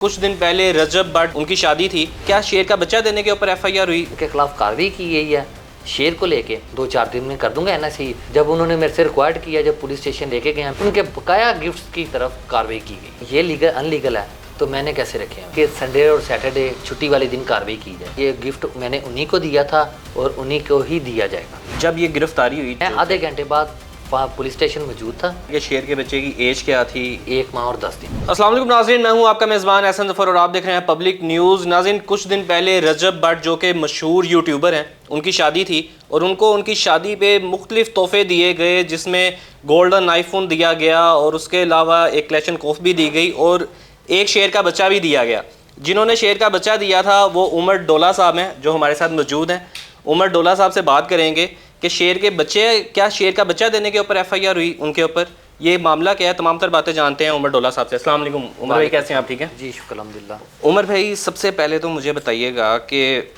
कुछ दिन पहले रजब भट्ट उनकी शादी थी, क्या शेर का बच्चा देने के ऊपर एफआईआर हुई? उनके खिलाफ कार्रवाई की गई है। शेर को लेके 2-4 दिन में कर दूंगा एनएससी। जब उन्होंने मेरे से रिक्वायर्ड किया, जब पुलिस स्टेशन लेके गए, उनके बकाया गिफ्ट्स की तरफ कार्रवाई की गई। ये लीगल अनलीगल है तो मैंने कैसे रखे हैं कि संडे और सैटरडे छुट्टी वाले दिन कार्रवाई की जाए। ये गिफ्ट मैंने उन्हीं को दिया था और उन्हीं को ही दिया जाएगा। जब ये गिरफ्तारी हुई मैं आधे घंटे बाद वहाँ पुलिस स्टेशन मौजूद था। ये शेर के बच्चे की एज क्या थी? 1 माह और 10 दिन। अस्सलाम वालेकुम नाज़रीन, मैं हूं आपका मेज़बान एहसन ज़फ़र और आप देख रहे हैं पब्लिक न्यूज़। नाज़रीन, कुछ दिन पहले रजब भट्ट जो कि मशहूर यूट्यूबर हैं, उनकी शादी थी और उनको उनकी शादी पे मुख्तलिफ तोहफे दिए गए, जिसमें गोल्डन आईफोन दिया गया और उसके अलावा एक क्लैशन कोफ भी दी गई और एक शेर का बच्चा भी दिया गया। जिन्होंने शेर का बच्चा दिया था वो उमर डोला साहब हैं, जो हमारे साथ मौजूद हैं। उमर डोला साहब से बात करेंगे कि शेर के बच्चे, क्या शेर का बच्चा देने के ऊपर एफआईआर हुई उनके ऊपर, ये मामला क्या है, तमाम तर बातें जानते हैं उमर डोला साहब से। अस्सलाम वालेकुम उमर भाई, कैसे हैं आप? ठीक हैं जी, शुक्र अल्हम्दुलिल्लाह। उमर भाई, सबसे पहले तो मुझे बताइएगा कि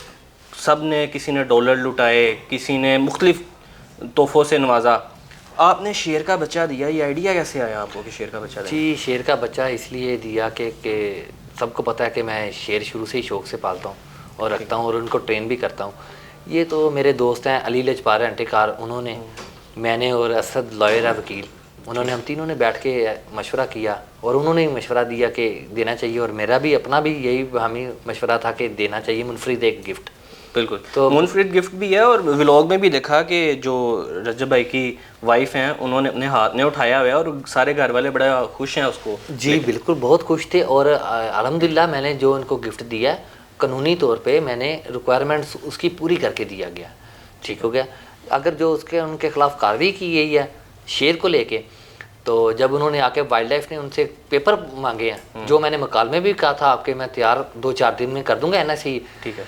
सब ने, किसी ने डॉलर लुटाए, किसी ने मुख्तलिफ तोहफ़ों से नवाजा, आपने शेर का बच्चा दिया, ये आइडिया कैसे आया आपको कि शेर का बच्चा दें? जी, शेर का बच्चा इसलिए दिया कि सबको पता है कि मैं शेर शुरू से ही शौक़ से पालता हूँ और रखता हूँ और उनको ट्रेन भी करता हूँ। ये तो मेरे दोस्त हैं अली लजपार एंटिकार, उन्होंने, मैंने और असद लॉयर है वकील, उन्होंने, हम तीनों ने बैठ के मशवरा किया और उन्होंने ही मशवरा दिया कि देना चाहिए। और मेरा भी अपना भी यही हमें मशवरा था कि देना चाहिए मुनफरिद एक गिफ्ट। बिल्कुल, तो मुनफरिद गिफ्ट भी है और व्लॉग में भी देखा कि जो रजब भाई की वाइफ हैं उन्होंने अपने हाथ में उठाया हुआ है और सारे घर वाले बड़ा खुश हैं उसको। जी बिल्कुल, बहुत खुश थे। और अल्हम्दुलिल्लाह मैंने जो उनको गिफ्ट दिया, कानूनी तौर पे मैंने रिक्वायरमेंट्स उसकी पूरी करके दिया गया, ठीक हो गया। अगर जो उनके खिलाफ कार्रवाई की गई है शेर को लेके, तो जब उन्होंने आके वाइल्ड लाइफ ने उनसे पेपर मांगे हैं, जो मैंने मकाल में भी कहा था आपके, मैं तैयार 2-4 दिन में कर दूंगा एनएससी, ठीक है,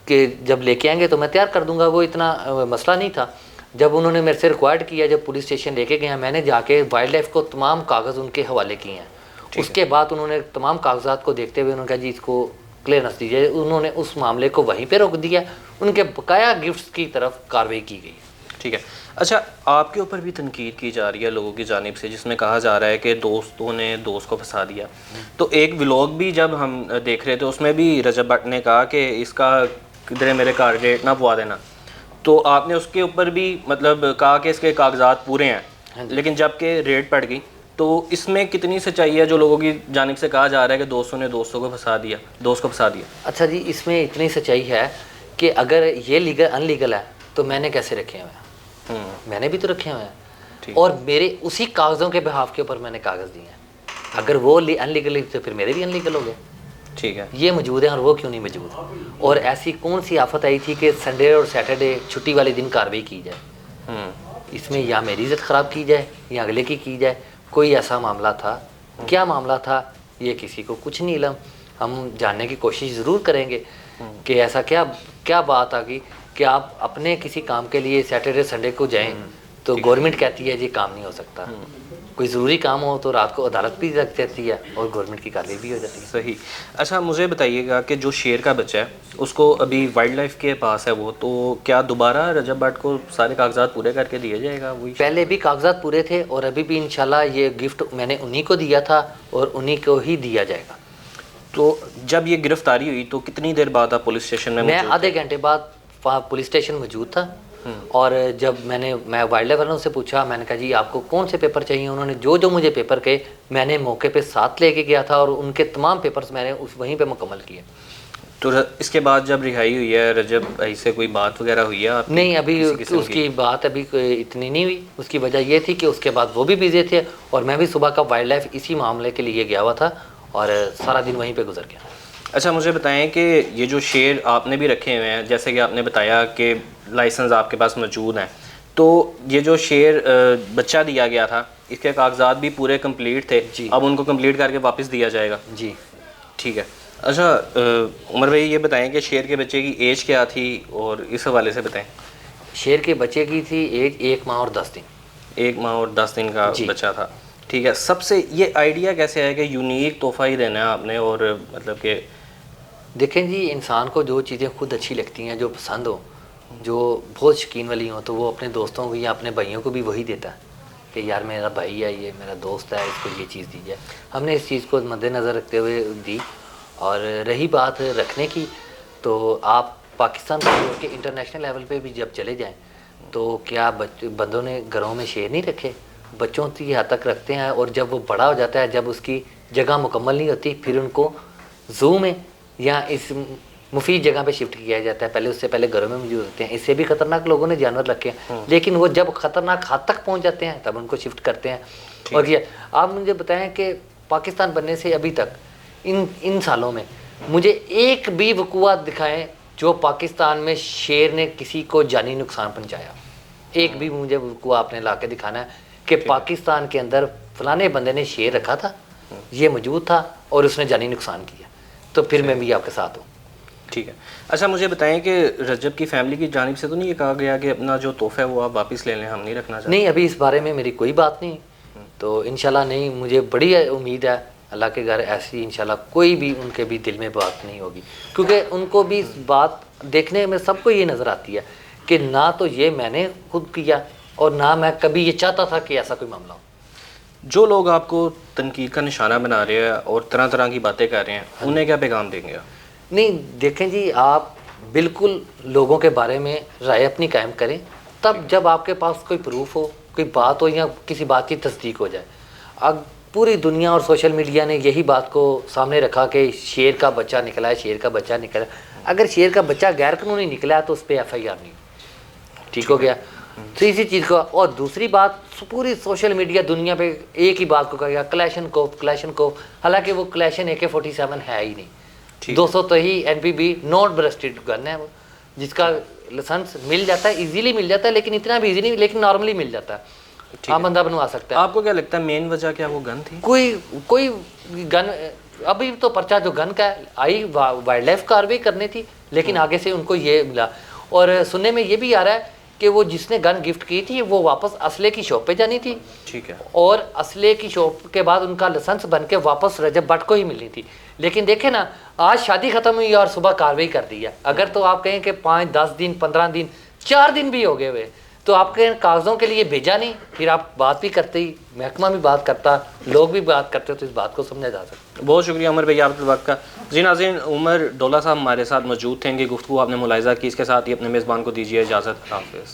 कि जब लेके आएंगे तो मैं तैयार कर दूंगा, वो इतना मसला नहीं था। जब उन्होंने मेरे से रिक्वायर्ड किया, जब पुलिस स्टेशन लेके गए, मैंने जाके वाइल्ड लाइफ को तमाम कागज़ उनके हवाले किए हैं। उसके बाद उन्होंने तमाम कागजात को देखते हुए उन्होंने कहा जी इसको क्लियरेंस दीजिए। उन्होंने उस मामले को वहीं पे रोक दिया, उनके बकाया गिफ्ट्स की तरफ कार्रवाई की गई। ठीक है। अच्छा, आपके ऊपर भी तनकीद की जा रही है लोगों की जानिब से, जिसमें कहा जा रहा है कि दोस्तों ने दोस्त को फंसा दिया। तो एक व्लॉग भी जब हम देख रहे थे उसमें भी रजब भट्ट ने कहा कि इसका किधर मेरे कार रेट ना पवा देना, तो आपने उसके ऊपर भी मतलब कहा कि इसके कागजात पूरे हैं, लेकिन जबकि रेट पड़ गई, तो इसमें कितनी सच्चाई है जो लोगों की जानिब से कहा जा रहा है कि दोस्तों ने दोस्तों को फंसा दिया, दोस्त को फंसा दिया? अच्छा जी, इसमें इतनी सच्चाई है कि अगर ये लीगल अनलीगल है तो मैंने कैसे रखे हुए हैं? मैंने भी तो रखे हुए हैं और मेरे उसी कागज़ों के बिहाफ के ऊपर मैंने कागज़ दिए हैं। अगर वो अनलीगल तो फिर मेरे भी अनलीगल हो गए। ठीक है, ये मौजूद है और वो क्यों नहीं मौजूद? और ऐसी कौन सी आफत आई थी कि संडे और सैटरडे छुट्टी वाले दिन कार्रवाई की जाए? इसमें या मेरी इज्जत ख़राब की जाए या अगले की जाए, कोई ऐसा मामला था? क्या मामला था ये किसी को कुछ नहीं इल्म। हम जानने की कोशिश ज़रूर करेंगे कि ऐसा क्या बात आ गई कि आप अपने किसी काम के लिए सैटरडे संडे को जाएं तो गवर्नमेंट कहती है जी काम नहीं हो सकता। कोई ज़रूरी काम हो तो रात को अदालत भी रख देती है और गवर्नमेंट की कार्रवाई भी हो जाती है। सही। अच्छा, मुझे बताइएगा कि जो शेर का बच्चा है उसको अभी वाइल्ड लाइफ के पास है वो, तो क्या दोबारा रजब भट्ट को सारे कागजात पूरे करके दिया जाएगा? वही पहले भी कागजात पूरे थे और अभी भी इंशाल्लाह ये गिफ्ट मैंने उन्हीं को दिया था और उन्हीं को ही दिया जाएगा। तो जब ये गिरफ्तारी हुई तो कितनी देर बाद आप पुलिस स्टेशन में? मैं आधे घंटे बाद वहाँ पुलिस स्टेशन मौजूद था। और जब मैं वाइल्ड लाइफ वालों से पूछा, मैंने कहा जी आपको कौन से पेपर चाहिए, उन्होंने जो मुझे पेपर कहे मैंने मौके पे साथ लेके गया था और उनके तमाम पेपर्स मैंने वहीं पे मुकम्मल किए। तो इसके बाद जब रिहाई हुई है रजब भाई से कोई बात वगैरह हुई है आपकी? नहीं, अभी उसकी बात अभी इतनी नहीं हुई। उसकी वजह ये थी कि उसके बाद वो भी बिजी थे और मैं भी सुबह का वाइल्ड लाइफ इसी मामले के लिए गया हुआ था और सारा दिन वहीं पर गुजर गया। अच्छा, मुझे बताएं कि ये जो शेर आपने भी रखे हुए हैं, जैसे कि आपने बताया कि लाइसेंस आपके पास मौजूद हैं, तो ये जो शेर बच्चा दिया गया था इसके कागजात भी पूरे कंप्लीट थे जी। अब उनको कंप्लीट करके वापस दिया जाएगा जी? ठीक है। अच्छा उमर भाई, ये बताएं कि शेर के बच्चे की एज क्या थी और इस हवाले से बताएं। शेर के बच्चे की थी एज 1 माह और 10 दिन। 1 माह और 10 दिन का बच्चा था, ठीक है। सबसे ये आइडिया कैसे है कि यूनिक तोहफा ही देना है आपने? और मतलब कि देखें जी, इंसान को जो चीज़ें खुद अच्छी लगती हैं, जो पसंद हो, जो बहुत शौकीन वाली हो, तो वो अपने दोस्तों को या अपने भाइयों को भी वही देता है। कि यार मेरा भाई है, ये मेरा दोस्त है, इसको ये चीज़ दीजिए। हमने इस चीज़ को मद्देनज़र रखते हुए दी। और रही बात रखने की, तो आप पाकिस्तान को छोड़ के इंटरनेशनल लेवल पे भी जब चले जाएं तो क्या बंदों ने घरों में शेर नहीं रखे? बच्चों की हद तक रखते हैं, और जब वो बड़ा हो जाता है, जब उसकी जगह मुकम्मल नहीं होती, फिर उनको ज़ू में या इस मुफीद जगह पे शिफ्ट किया जाता है। पहले उससे पहले घरों में मौजूद होते हैं। इससे भी ख़तरनाक लोगों ने जानवर रखे हैं, लेकिन वो जब ख़तरनाक हद तक पहुँच जाते हैं तब उनको शिफ्ट करते हैं। और ये आप मुझे बताएं कि पाकिस्तान बनने से अभी तक इन सालों में मुझे एक भी वक़ूआ दिखाएं जो पाकिस्तान में शेर ने किसी को जानी नुकसान पहुंचाया। एक भी मुझे वक़ूआ आपने ला के दिखाना है कि पाकिस्तान के अंदर फलाने बंदे ने शेर रखा था, ये मौजूद था और उसने जानी नुकसान किया, तो फिर मैं भी आपके साथ हूँ। ठीक है। अच्छा मुझे बताएं कि रजब की फैमिली की जानिब से तो नहीं ये कहा गया कि अपना जो तोहफ़ा है वो आप वापस ले लें, हम नहीं रखना चाहते? नहीं, अभी इस बारे में मेरी कोई बात नहीं, तो इंशाल्लाह नहीं, मुझे बड़ी उम्मीद है अल्लाह के घर ऐसी इंशाल्लाह कोई भी उनके भी दिल में बात नहीं होगी, क्योंकि उनको भी इस बात देखने में सबको ये नज़र आती है कि ना तो ये मैंने खुद किया और ना मैं कभी ये चाहता था कि ऐसा कोई मामला हो। जो लोग आपको तनकीद का निशाना बना रहे हैं और तरह तरह की बातें कर रहे हैं, उन्हें क्या पैगाम देंगे आप? नहीं, देखें जी, आप बिल्कुल लोगों के बारे में राय अपनी कायम करें तब जब आपके पास कोई प्रूफ हो, कोई बात हो या किसी बात की तस्दीक हो जाए। अब पूरी दुनिया और सोशल मीडिया ने यही बात को सामने रखा कि शेर का बच्चा निकला है, शेर का बच्चा निकला है। अगर शेर का बच्चा गैर कानूनी निकला है तो उस पर FIR नहीं, ठीक हो गया। तो इसी चीज़ को, और दूसरी बात, पूरी सोशल मीडिया दुनिया पे एक ही बात को कहेगा, क्लैशनकोफ। हालांकि वो क्लैशन AK-47 है ही नहीं। 200 तो ही NPB नॉट ब्रेस्टेड गन है वो, जिसका लाइसेंस मिल जाता है, इजीली मिल जाता है, लेकिन इतना भी इजी नहीं, लेकिन नॉर्मली मिल जाता है, आम बंदा बनवा सकता है। आपको क्या लगता है मेन वजह क्या वो गन थी? कोई गन, अभी तो पर्चा जो गन का आई वाइल्ड लाइफ कार्रवाई करनी थी, लेकिन आगे से उनको ये मिला। और सुनने में ये भी आ रहा है कि वो जिसने गन गिफ्ट की थी वो वापस असले की शॉप पे जानी थी, ठीक है, और असले की शॉप के बाद उनका लाइसेंस बन के वापस रजब भट्ट को ही मिलनी थी। लेकिन देखें ना, आज शादी ख़त्म हुई और सुबह कार्रवाई कर दी है। अगर तो आप कहें कि 5, 10 दिन, 15 दिन, 4 दिन भी हो गए हुए, तो आपके कागज़ों के लिए भेजा नहीं, फिर आप बात भी करते ही, महकमा भी बात करता, लोग भी बात करते हो, तो इस बात को समझा जा सकता है। बहुत शुक्रिया उमर भाई आपके वक्त का। जी नाज़रीन, उमर डोला साहब हमारे साथ मौजूद थे, इनकी गुफ्तगू आपने मुलाहिज़ा की। इसके साथ ही अपने मेज़बान को दीजिए इजाज़त। हाफ़िज़।